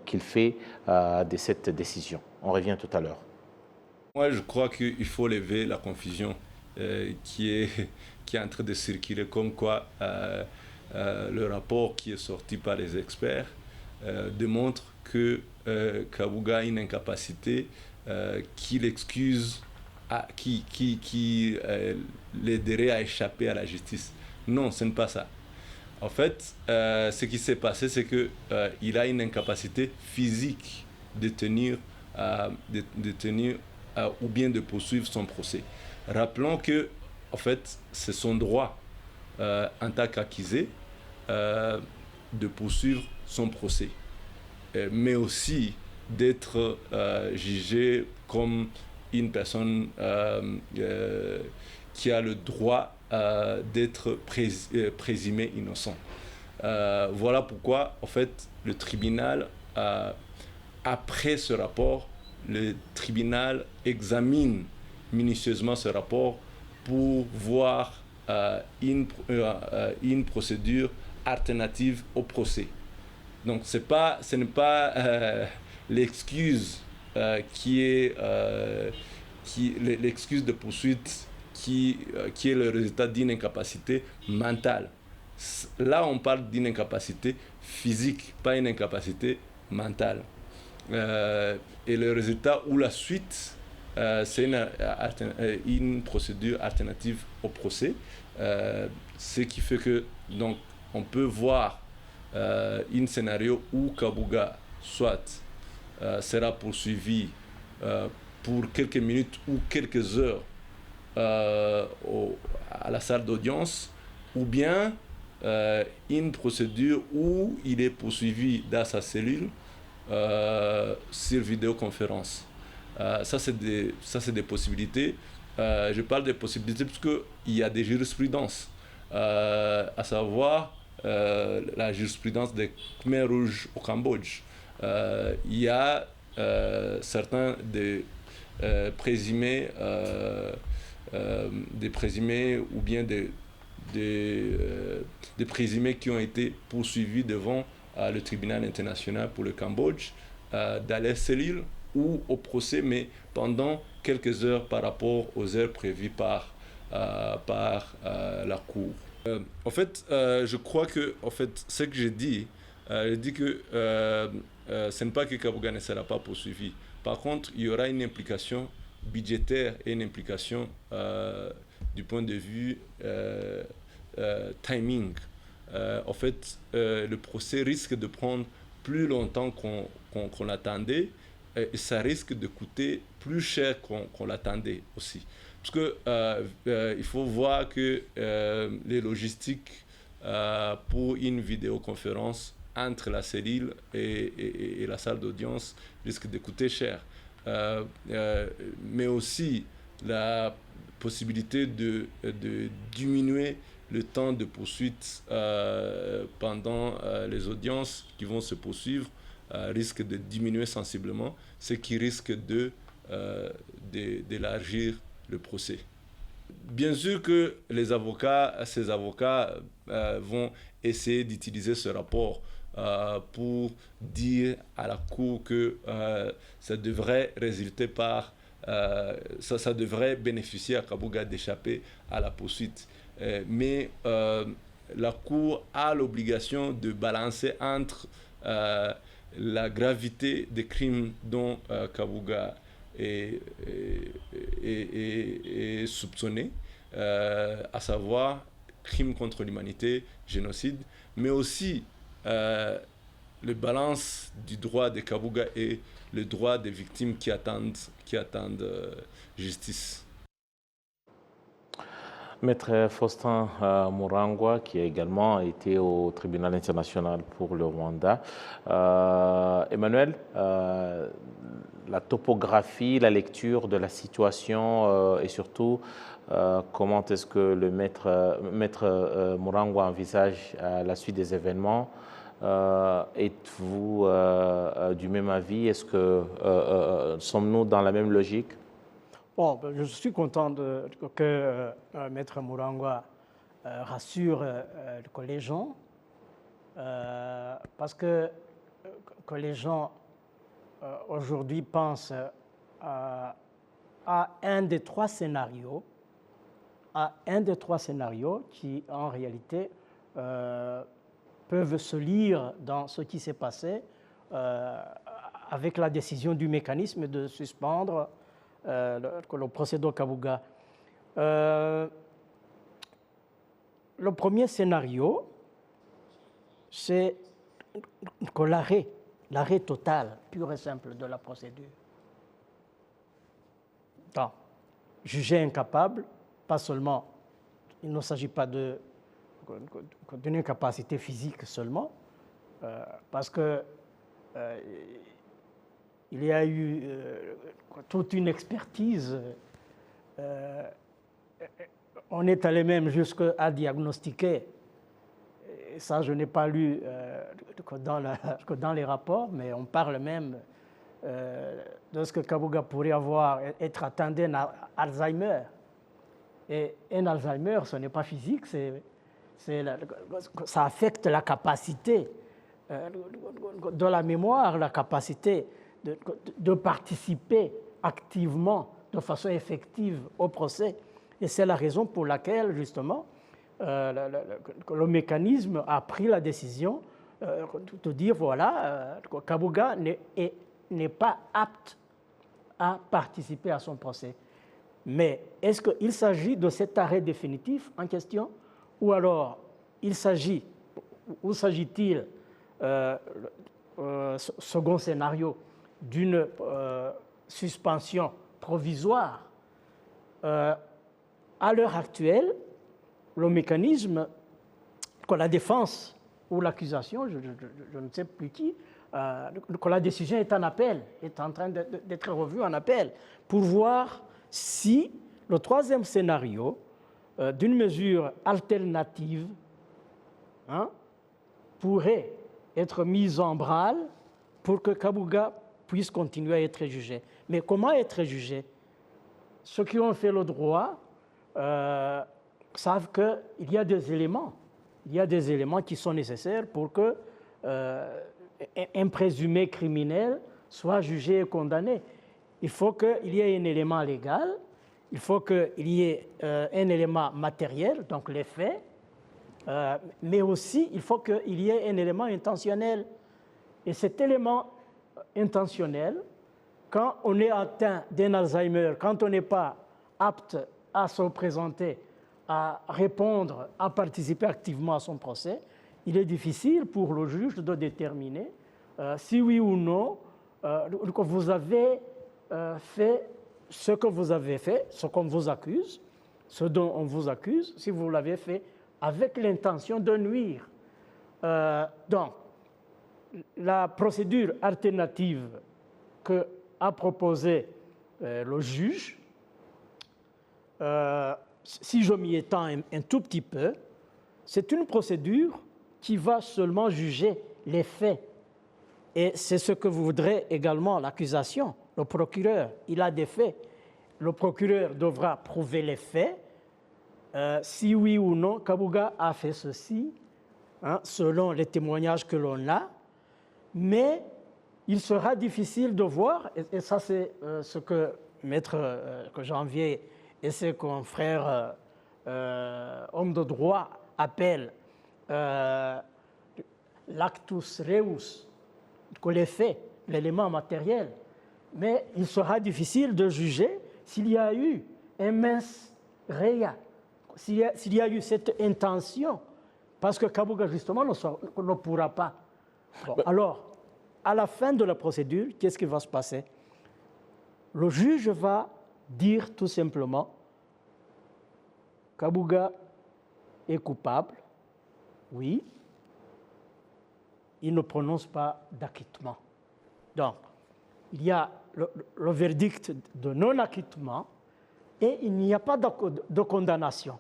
qu'il fait de cette décision. On revient tout à l'heure. Moi, je crois qu'il faut lever la confusion qui est en train de circuler, comme quoi le rapport qui est sorti par les experts démontre que Kabuga a une incapacité qui l'excuse, qui l'aiderait à échapper à la justice. Non, ce n'est pas ça. En fait, ce qui s'est passé, c'est qu'il a une incapacité physique de tenir ou bien de poursuivre son procès. Rappelons que, en fait, c'est son droit en tant qu'accusé de poursuivre son procès, mais aussi d'être jugé comme une personne qui a le droit d'être présumé innocent. Voilà pourquoi, en fait, le tribunal, après ce rapport, le tribunal examine minutieusement ce rapport pour voir une procédure alternative au procès. Donc ce n'est pas l'excuse l'excuse de poursuite qui est le résultat d'une incapacité mentale. Là, on parle d'une incapacité physique, pas une incapacité mentale. Et le résultat ou la suite, c'est une procédure alternative au procès, ce qui fait que donc on peut voir un scénario où Kabuga soit sera poursuivi pour quelques minutes ou quelques heures à la salle d'audience, ou bien une procédure où il est poursuivi dans sa cellule sur vidéoconférence. Ça, c'est des possibilités. Je parle des possibilités parce qu'il y a des jurisprudences, à savoir la jurisprudence des Khmers rouges au Cambodge. Il y a certains des présumés ou bien des présumés qui ont été poursuivis devant le tribunal international pour le Cambodge, dans les cellules ou au procès, mais pendant quelques heures par rapport aux heures prévues par la Cour. En fait, je crois que ce que j'ai dit que ce n'est pas que Kabuga ne sera pas poursuivi. Par contre, il y aura une implication budgétaire et une implication du point de vue timing. En fait, le procès risque de prendre plus longtemps qu'on l'attendait, et ça risque de coûter plus cher qu'on l'attendait aussi. Parce que il faut voir que les logistiques pour une vidéoconférence entre la cellule et la salle d'audience risquent de coûter cher. Mais aussi la possibilité de diminuer le temps de poursuite pendant les audiences qui vont se poursuivre risque de diminuer sensiblement, ce qui risque d'élargir le procès. Bien sûr que ces avocats vont essayer d'utiliser ce rapport pour dire à la Cour que ça devrait résulter ça devrait bénéficier à Kabuga d'échapper à la poursuite. Mais la Cour a l'obligation de balancer entre la gravité des crimes dont Kabuga est soupçonné, à savoir crimes contre l'humanité, génocide, mais aussi le balance du droit de Kabuga et le droit des victimes qui attendent justice. Maître Faustin Murangwa, qui a également été au tribunal international pour le Rwanda. Emmanuel, la topographie, la lecture de la situation et surtout comment est-ce que le maître Murangwa envisage la suite des événements? Êtes-vous du même avis? Est-ce que sommes-nous dans la même logique? Bon, je suis content que Maître Murangwa rassure les collégiens parce que que les gens aujourd'hui pensent à un des trois scénarios, qui en réalité peuvent se lire dans ce qui s'est passé avec la décision du mécanisme de suspendre le procédé Kabuga. Le premier scénario, c'est que l'arrêt total, pur et simple de la procédure. Donc, jugé incapable, pas seulement, il ne s'agit pas d'une incapacité physique seulement, parce que il y a eu toute une expertise. On est allé même jusqu'à diagnostiquer, et ça je n'ai pas lu dans les rapports, mais on parle même de ce que Kabuga pourrait être atteint d'un Alzheimer. Et un Alzheimer, ce n'est pas physique, ça affecte la capacité de la mémoire, la capacité de participer activement, de façon effective au procès. Et c'est la raison pour laquelle, justement, le mécanisme a pris la décision de dire, voilà, Kabuga n'est pas apte à participer à son procès. Mais est-ce qu'il s'agit de cet arrêt définitif en question, ou alors s'agit-il, second scénario, d'une suspension provisoire? À l'heure actuelle, le mécanisme que la défense ou l'accusation, je ne sais plus qui, que la décision est en appel, est en train d'être revue en appel, pour voir si le troisième scénario d'une mesure alternative pourrait être mise en branle pour que Kabuga puisse continuer à être jugé. Mais comment être jugé? Ceux qui ont fait le droit savent qu'il y a des éléments. Il y a des éléments qui sont nécessaires pour que un présumé criminel soit jugé et condamné. Il faut qu'il y ait un élément légal, il faut qu'il y ait un élément matériel, donc les faits, mais aussi il faut qu'il y ait un élément intentionnel. Et cet élément intentionnel, quand on est atteint d'un Alzheimer, quand on n'est pas apte à se présenter, à répondre, à participer activement à son procès, il est difficile pour le juge de déterminer si oui ou non que vous avez fait ce que vous avez fait, ce qu'on vous accuse, ce dont on vous accuse, si vous l'avez fait avec l'intention de nuire. Donc, la procédure alternative qu'a proposée le juge, si je m'y étends un tout petit peu, c'est une procédure qui va seulement juger les faits. Et c'est ce que voudrait également l'accusation. Le procureur, il a des faits. Le procureur devra prouver les faits. Si oui ou non, Kabuga a fait ceci, selon les témoignages que l'on a. Mais il sera difficile de voir, et ça c'est ce que Maître Janvier et ses confrères hommes de droit appellent l'actus reus, que les faits, l'élément matériel. Mais il sera difficile de juger s'il y a eu un mens rea, s'il y a eu cette intention, parce que Kabuga justement ne pourra pas. Bon, alors, à la fin de la procédure, qu'est-ce qui va se passer? Le juge va dire tout simplement Kabuga est coupable, oui, il ne prononce pas d'acquittement. Donc, il y a le verdict de non-acquittement et il n'y a pas de condamnation.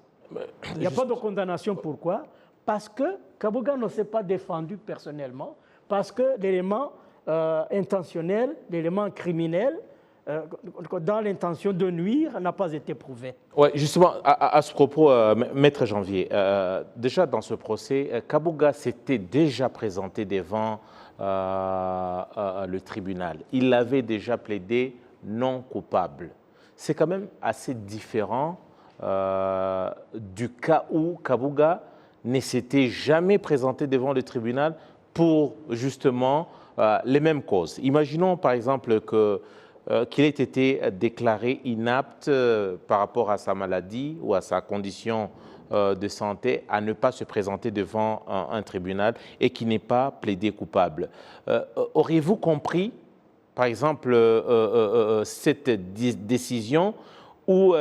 Il n'y a pas de condamnation, pourquoi? Parce que Kabuga ne s'est pas défendu personnellement, parce que l'élément intentionnel, l'élément criminel, dans l'intention de nuire, n'a pas été prouvé. Oui, justement, à ce propos, Maître Janvier, déjà dans ce procès, Kabuga s'était déjà présenté devant le tribunal. Il avait déjà plaidé non coupable. C'est quand même assez différent du cas où Kabuga ne s'était jamais présenté devant le tribunal pour justement les mêmes causes. Imaginons par exemple qu'il ait été déclaré inapte par rapport à sa maladie ou à sa condition de santé à ne pas se présenter devant un tribunal et qui n'est pas plaidé coupable. Auriez-vous compris, par exemple, cette décision ou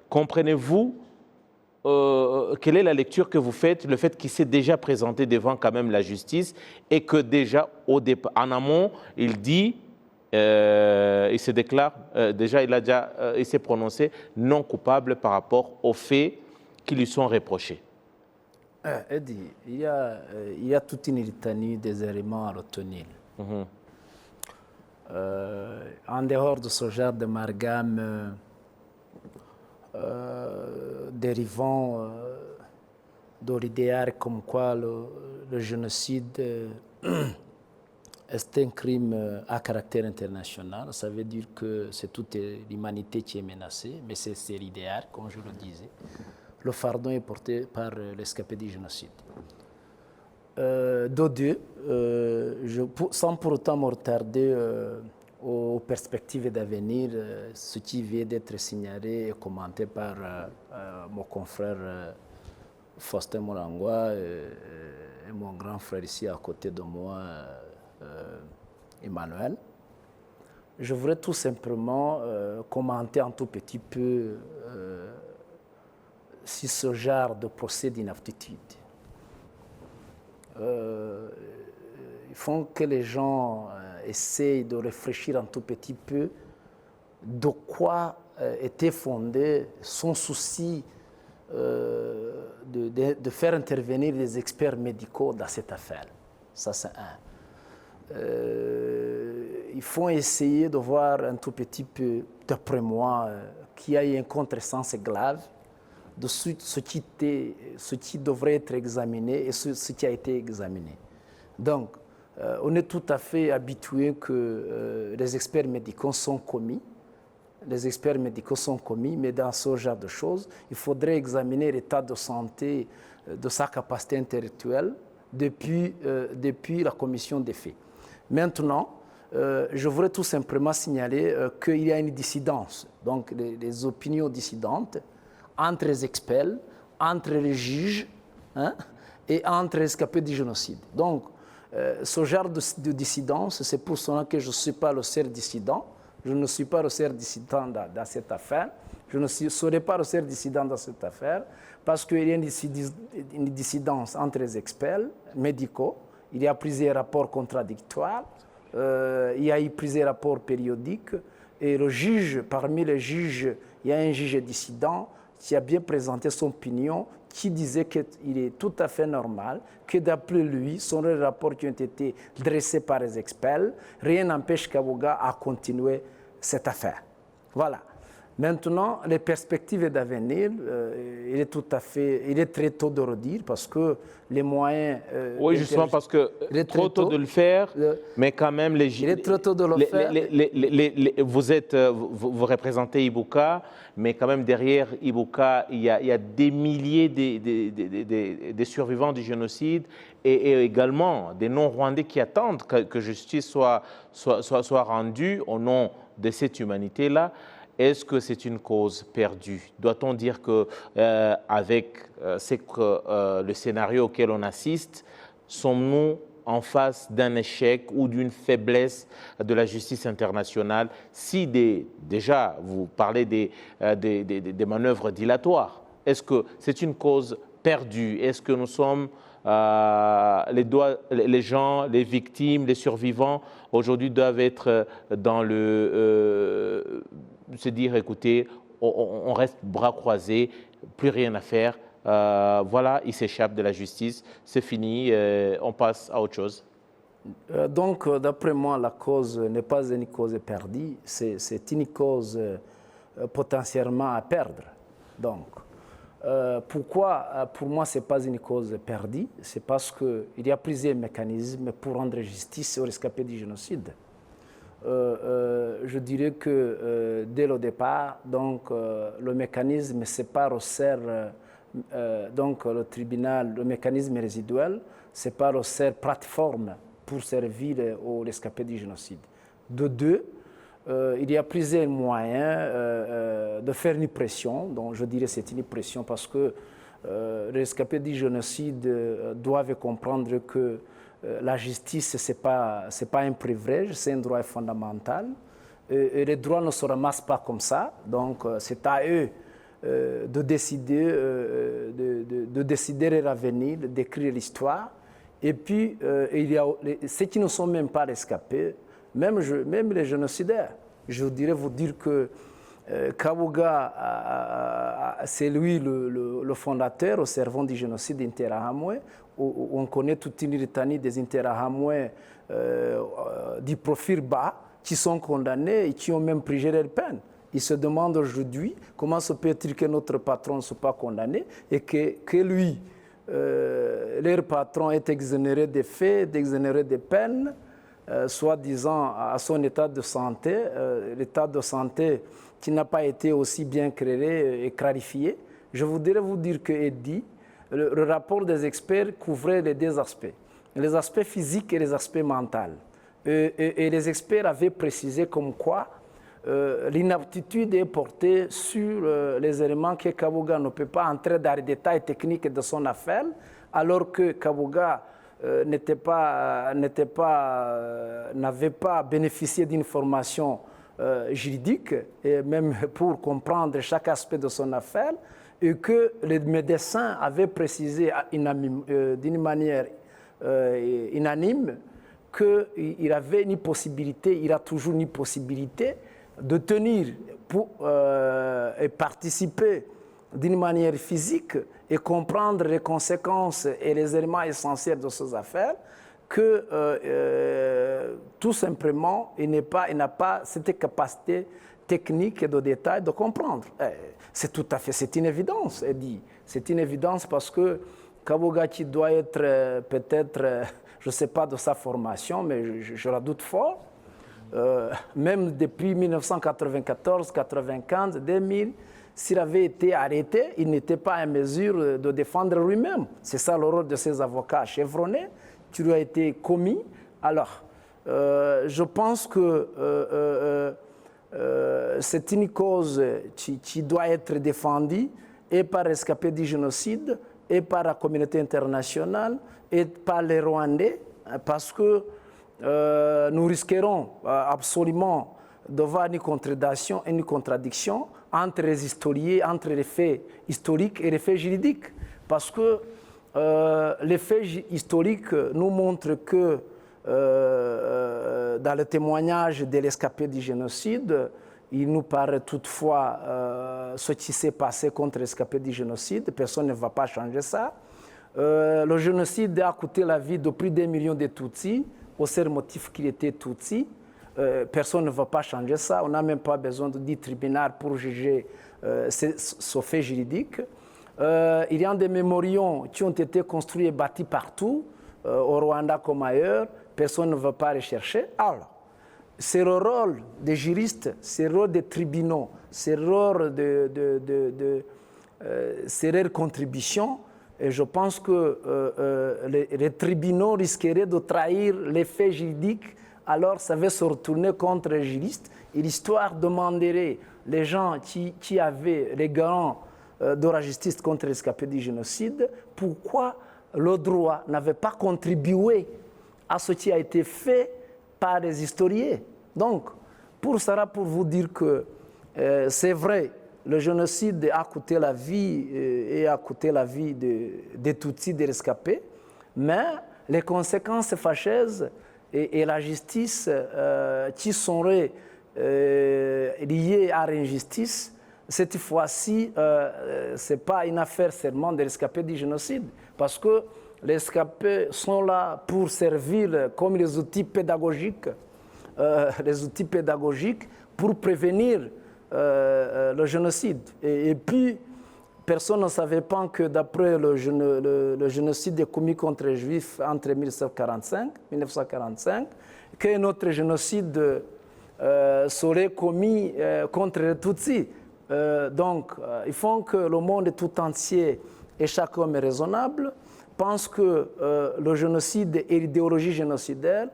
comprenez-vous quelle est la lecture que vous faites, le fait qu'il s'est déjà présenté devant quand même la justice et que déjà en amont, il dit, il se déclare, il s'est prononcé non coupable par rapport aux faits qui lui sont reprochés. Eddie, il y a toute une litanie des éléments à retenir. En dehors de ce genre de amalgame dérivant de l'idéal comme quoi le génocide est un crime à caractère international. Ça veut dire que c'est toute l'humanité qui est menacée, mais c'est l'idéal, comme je le disais. Le fardeau est porté par l'escapé du génocide. Sans pour autant me retarder aux perspectives d'avenir, ce qui vient d'être signalé et commenté par mon confrère Faustin Molangwa et mon grand frère ici à côté de moi, Emmanuel. Je voudrais tout simplement commenter un tout petit peu si ce genre de procès d'inaptitude. Il faut que les gens essayent de réfléchir un tout petit peu de quoi était fondé son souci de faire intervenir les experts médicaux dans cette affaire. Ça, c'est un. Il faut essayer de voir un tout petit peu, d'après moi, qu'il y a un contresens grave de ce qui devrait être examiné et ce qui a été examiné. Donc, on est tout à fait habitué que les experts médicaux sont commis. Les experts médicaux sont commis, mais dans ce genre de choses, il faudrait examiner l'état de santé de sa capacité intellectuelle depuis la commission des faits. Maintenant, je voudrais tout simplement signaler qu'il y a une dissidence, donc les opinions dissidentes entre les experts, entre les juges et entre les rescapés du génocide. Donc, ce genre de dissidence, c'est pour cela que je ne suis pas le seul dissident. Je ne suis pas le seul dissident dans cette affaire. Je ne serai pas le seul dissident dans cette affaire parce qu'il y a une dissidence entre les experts médicaux. Il y a plusieurs rapports contradictoires. Il y a eu plusieurs rapports périodiques. Et le juge, parmi les juges, il y a un juge dissident qui a bien présenté son opinion, qui disait qu'il est tout à fait normal que d'après lui, selon les rapports qui ont été dressés par les experts, rien n'empêche Kabuga à continuer cette affaire. Voilà. Maintenant, les perspectives d'avenir, il est très tôt de redire parce que les moyens... oui, justement parce que trop tôt de le faire, mais quand même... Il est trop tôt de le faire. Vous représentez Ibuka, mais quand même derrière Ibuka, il y a des milliers de survivants du génocide et également des non-rwandais qui attendent que justice soit rendue au nom de cette humanité-là. Est-ce que c'est une cause perdue? Doit-on dire qu'avec le scénario auquel on assiste, sommes-nous en face d'un échec ou d'une faiblesse de la justice internationale si déjà vous parlez des manœuvres dilatoires? Est-ce que c'est une cause perdue? Est-ce que nous sommes les gens, les victimes, les survivants aujourd'hui doivent être dans se dire, écoutez, on reste bras croisés, plus rien à faire, voilà, il s'échappe de la justice, c'est fini, on passe à autre chose. Donc, d'après moi, la cause n'est pas une cause perdue, c'est une cause potentiellement à perdre. Donc, Pourquoi, pour moi, ce n'est pas une cause perdue? C'est parce qu'il y a plusieurs mécanismes pour rendre justice aux rescapés du génocide. Je dirais que dès le départ, donc, le mécanisme sépare au serre, donc le tribunal, le mécanisme résiduel sépare au serre plateforme pour servir aux rescapés du génocide. De deux, il y a plusieurs moyens de faire une pression. Donc, je dirais que c'est une pression parce que les rescapés du génocide doivent comprendre que la justice, ce n'est pas un privilège, c'est un droit fondamental. Et les droits ne se ramassent pas comme ça. Donc, c'est à eux de décider de l'avenir, d'écrire l'histoire. Et puis, il y a ceux qui ne sont même pas rescapés, même les génocidaires. Je voudrais vous dire que Kabuga, c'est lui le fondateur au servant du génocide Interahamwe, où on connaît toute une litanie des Interahamwe du profil bas qui sont condamnés et qui ont même purgé leur peine. Ils se demandent aujourd'hui comment se peut-il que notre patron ne soit pas condamné et que lui, leur patron est exonéré des faits, exonéré des peines, soi-disant à son état de santé, l'état de santé qui n'a pas été aussi bien créé et clarifié. Je voudrais vous dire que Eddy, le rapport des experts couvrait les deux aspects, les aspects physiques et les aspects mentaux. Et les experts avaient précisé comme quoi l'inaptitude est portée sur les éléments que Kabuga ne peut pas entrer dans les détails techniques de son affaire, alors que Kabuga n'avait pas bénéficié d'une formation juridique, et même pour comprendre chaque aspect de son affaire, et que les médecins avaient précisé d'une manière unanime qu'il avait une possibilité, il a toujours une possibilité de tenir et participer d'une manière physique et comprendre les conséquences et les éléments essentiels de ces affaires, que tout simplement, il n'a pas cette capacité technique et de détail de comprendre. C'est tout à fait, c'est une évidence, Eddy. C'est une évidence parce que Kabuga, qui doit être peut-être, je ne sais pas de sa formation, mais je la doute fort, même depuis 1994, 95, 2000, s'il avait été arrêté, il n'était pas en mesure de défendre lui-même. C'est ça le rôle de ces avocats chevronnés qui lui a été commis. Alors, je pense que c'est une cause qui doit être défendue et par les rescapés du génocide, et par la communauté internationale, et par les Rwandais, parce que nous risquerons absolument de voir une contradiction entre les historiens, entre les faits historiques et les faits juridiques. Parce que les faits historiques nous montrent que dans le témoignage de rescapés du génocide, il nous paraît toutefois ce qui s'est passé contre les rescapés du génocide. Personne ne va pas changer ça. Le génocide a coûté la vie de plus d'1 million de Tutsis, au seul motif qu'il était Tutsi. Personne ne va pas changer ça. On n'a même pas besoin du tribunal pour juger ce fait juridique. Il y a des mémoriaux qui ont été construits et bâtis partout, au Rwanda comme ailleurs. Personne ne va pas rechercher. Alors, c'est le rôle des juristes, c'est le rôle des tribunaux, c'est le rôle c'est leur contribution. Et je pense que les tribunaux risqueraient de trahir les faits juridiques, alors ça va se retourner contre les juristes. Et l'histoire demanderait les gens qui avaient les garants de la justice contre les rescapés du génocide, pourquoi le droit n'avait pas contribué à ce qui a été fait par les historiens. Donc, pour vous dire que c'est vrai, le génocide a coûté la vie et a coûté la vie des Tutsis, des rescapés, mais les conséquences fâcheuses et la justice qui seraient liées à l'injustice, cette fois-ci, ce n'est pas une affaire seulement des rescapés du génocide, parce que les rescapés sont là pour servir comme les outils pédagogiques pour prévenir le génocide. Et puis, personne ne savait pas que d'après le génocide commis contre les Juifs entre 1945, qu'un autre génocide serait commis contre les Tutsis. Donc, il faut que le monde tout entier, et chaque homme est raisonnable, pense que le génocide et l'idéologie génocidaire,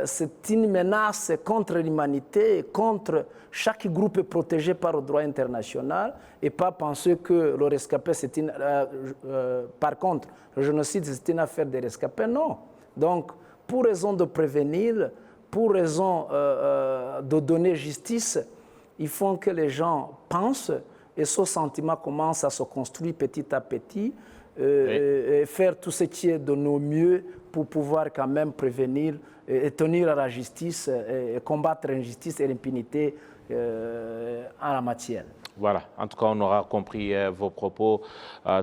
c'est une menace contre l'humanité et contre chaque groupe protégé par le droit international, et pas penser que le rescapé, c'est une... par contre, le génocide, c'est une affaire des rescapés, non. Donc, pour raison de prévenir, pour raison de donner justice, il faut que les gens pensent, et ce sentiment commence à se construire petit à petit, et faire tout ce qui est de nos mieux pour pouvoir quand même prévenir et tenir à la justice et combattre l'injustice et l'impunité en la matière. Voilà, en tout cas, on aura compris vos propos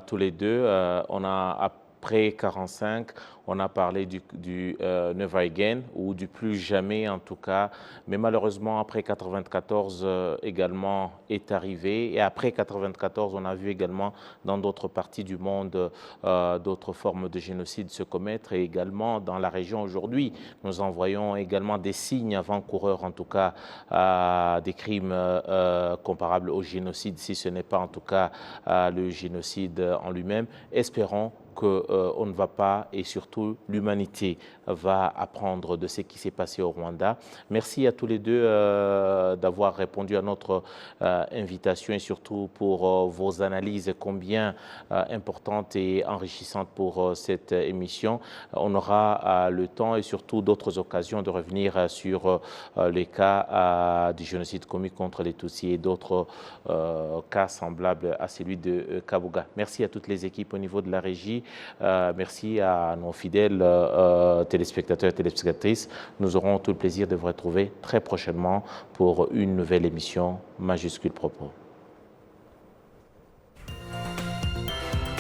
tous les deux. On a, après 45, on a parlé du Never Again, ou du plus jamais en tout cas, mais malheureusement après 94 également est arrivé, et après 94 on a vu également dans d'autres parties du monde d'autres formes de génocide se commettre, et également dans la région aujourd'hui nous en voyons également des signes avant-coureurs, en tout cas des crimes comparables au génocide, si ce n'est pas en tout cas le génocide en lui-même. Espérons qu'on ne va pas, et surtout l'humanité va apprendre de ce qui s'est passé au Rwanda. Merci à tous les deux d'avoir répondu à notre invitation, et surtout pour vos analyses combien importantes et enrichissantes pour cette émission. On aura le temps et surtout d'autres occasions de revenir sur les cas du génocide commis contre les Tutsis et d'autres cas semblables à celui de Kabuga. Merci à toutes les équipes au niveau de la régie. Merci à nos fidèles téléspectateurs et téléspectatrices. Nous aurons tout le plaisir de vous retrouver très prochainement pour une nouvelle émission Majuscule Propos.